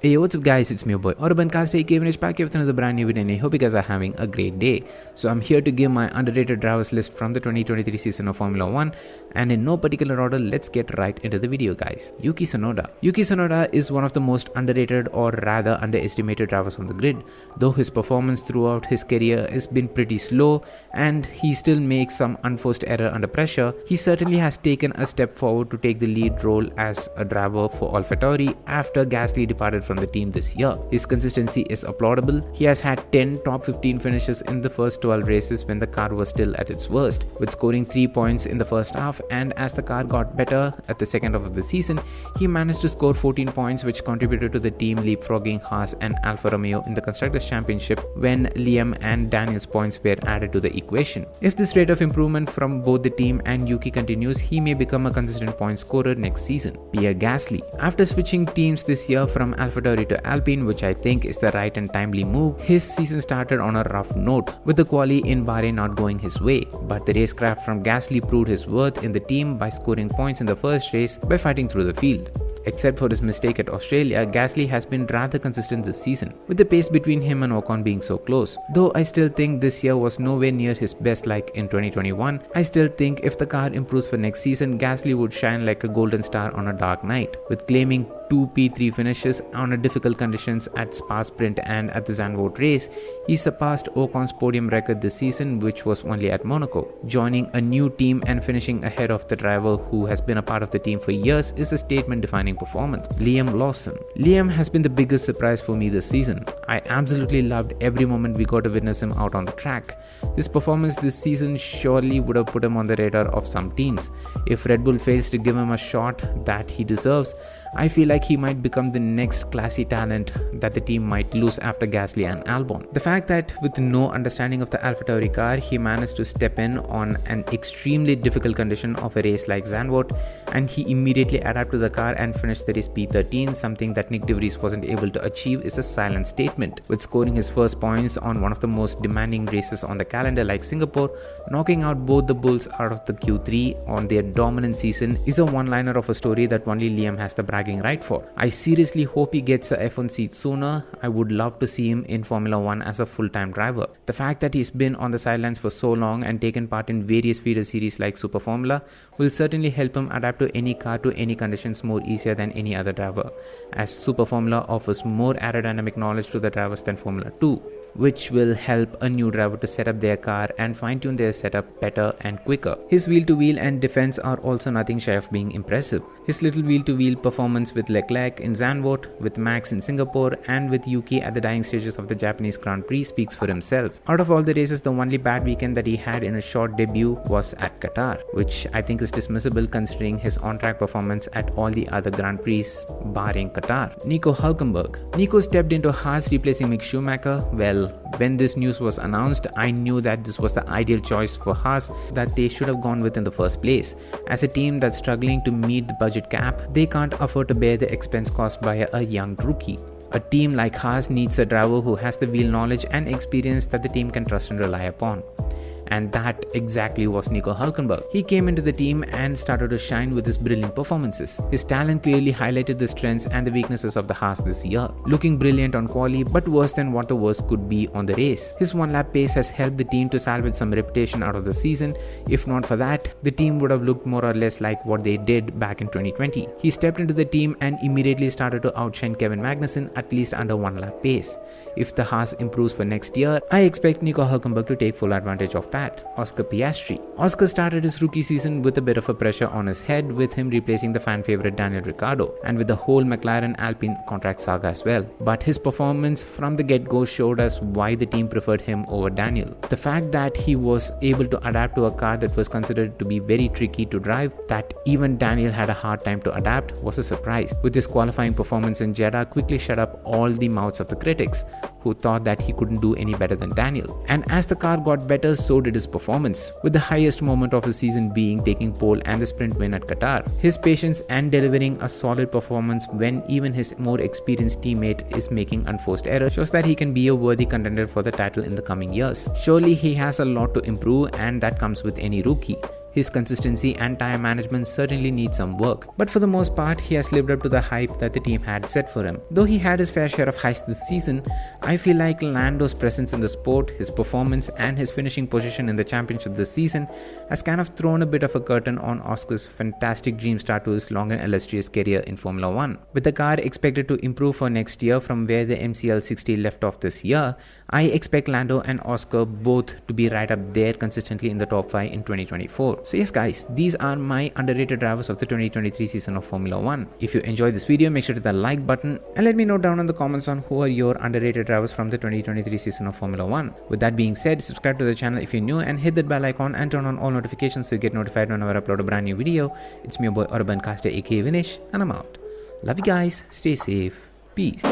Hey, what's up guys, it's me your boy Urban Caster Kevinish back here with another brand new video and I hope you guys are having a great day. So I'm here to give my underrated drivers list from the 2023 season of Formula 1 and in no particular order, let's get right into the video guys. Yuki Tsunoda. Yuki Tsunoda is one of the most underrated or rather underestimated drivers on the grid. Though his performance throughout his career has been pretty slow and he still makes some unforced error under pressure, he certainly has taken a step forward to take the lead role as a driver for AlphaTauri after Gasly departed from the team this year. His consistency is applaudable. He has had 10 top 15 finishes in the first 12 races when the car was still at its worst, with scoring 3 points in the first half, and as the car got better at the second half of the season, he managed to score 14 points which contributed to the team leapfrogging Haas and Alfa Romeo in the Constructors' Championship when Liam and Daniel's points were added to the equation. If this rate of improvement from both the team and Yuki continues, he may become a consistent point scorer next season. Pierre Gasly. After switching teams this year from AlphaTauri to Alpine, which I think is the right and timely move, his season started on a rough note, with the quali in Bahrain not going his way. But the racecraft from Gasly proved his worth in the team by scoring points in the first race by fighting through the field. Except for his mistake at Australia, Gasly has been rather consistent this season, with the pace between him and Ocon being so close. Though I still think this year was nowhere near his best like in 2021, I still think if the car improves for next season, Gasly would shine like a golden star on a dark night, with claiming 2 P3 finishes on a difficult conditions at Spa Sprint and at the Zandvoort race. He surpassed Ocon's podium record this season, which was only at Monaco. Joining a new team and finishing ahead of the driver who has been a part of the team for years is a statement-defining performance. Liam Lawson. Liam has been the biggest surprise for me this season. I absolutely loved every moment we got to witness him out on the track. His performance this season surely would have put him on the radar of some teams. If Red Bull fails to give him a shot that he deserves, I feel like he might become the next classy talent that the team might lose after Gasly and Albon. The fact that with no understanding of the AlphaTauri car, he managed to step in on an extremely difficult condition of a race like Zandvoort, and he immediately adapted to the car and finished the race P13, something that Nick De Vries wasn't able to achieve, is a silent statement. With scoring his first points on one of the most demanding races on the calendar like Singapore, knocking out both the Bulls out of the Q3 on their dominant season is a one-liner of a story that only Liam has the bragging right for. I seriously hope he gets a F1 seat sooner. I would love to see him in Formula 1 as a full-time driver. The fact that he's been on the sidelines for so long and taken part in various feeder series like Super Formula will certainly help him adapt to any car to any conditions more easier than any other driver, as Super Formula offers more aerodynamic knowledge to the drivers than Formula 2, which will help a new driver to set up their car and fine-tune their setup better and quicker. His wheel-to-wheel and defense are also nothing shy of being impressive. His little wheel-to-wheel performance with Leclerc in Zandvoort, with Max in Singapore, and with Yuki at the dying stages of the Japanese Grand Prix speaks for himself. Out of all the races, the only bad weekend that he had in a short debut was at Qatar, which I think is dismissible considering his on-track performance at all the other Grand Prix barring Qatar. Nico Hülkenberg. Nico stepped into Haas replacing Mick Schumacher. Well, when this news was announced, I knew that this was the ideal choice for Haas that they should have gone with in the first place. As a team that's struggling to meet the budget cap, they can't afford to bear the expense caused by a young rookie. A team like Haas needs a driver who has the wheel knowledge and experience that the team can trust and rely upon. And that exactly was Nico Hülkenberg. He came into the team and started to shine with his brilliant performances. His talent clearly highlighted the strengths and the weaknesses of the Haas this year, looking brilliant on quali but worse than what the worst could be on the race. His one-lap pace has helped the team to salvage some reputation out of the season. If not for that, the team would have looked more or less like what they did back in 2020. He stepped into the team and immediately started to outshine Kevin Magnussen at least under one-lap pace. If the Haas improves for next year, I expect Nico Hülkenberg to take full advantage of that. Oscar Piastri. Oscar started his rookie season with a bit of a pressure on his head, with him replacing the fan favorite Daniel Ricciardo and with the whole McLaren Alpine contract saga as well. But his performance from the get-go showed us why the team preferred him over Daniel. The fact that he was able to adapt to a car that was considered to be very tricky to drive, that even Daniel had a hard time to adapt, was a surprise. With his qualifying performance in Jeddah quickly shut up all the mouths of the critics, who thought that he couldn't do any better than Daniel. And as the car got better, so did his performance, with the highest moment of his season being taking pole and the sprint win at Qatar. His patience and delivering a solid performance when even his more experienced teammate is making unforced errors shows that he can be a worthy contender for the title in the coming years. Surely he has a lot to improve, and that comes with any rookie. his consistency and time management certainly need some work. But for the most part, he has lived up to the hype that the team had set for him. Though he had his fair share of highs this season, I feel like Lando's presence in the sport, his performance and his finishing position in the championship this season has kind of thrown a bit of a curtain on Oscar's fantastic dream start to his long and illustrious career in Formula 1. With the car expected to improve for next year from where the MCL 60 left off this year, I expect Lando and Oscar both to be right up there consistently in the top 5 in 2024. So yes guys, these are my underrated drivers of the 2023 season of Formula 1. If you enjoyed this video, make sure to hit the like button and let me know down in the comments on who are your underrated drivers from the 2023 season of Formula 1. With that being said, subscribe to the channel if you're new and hit that bell icon and turn on all notifications so you get notified whenever I upload a brand new video. It's me, your boy Urban Caster aka Vinesh, and I'm out. Love you guys, stay safe, peace.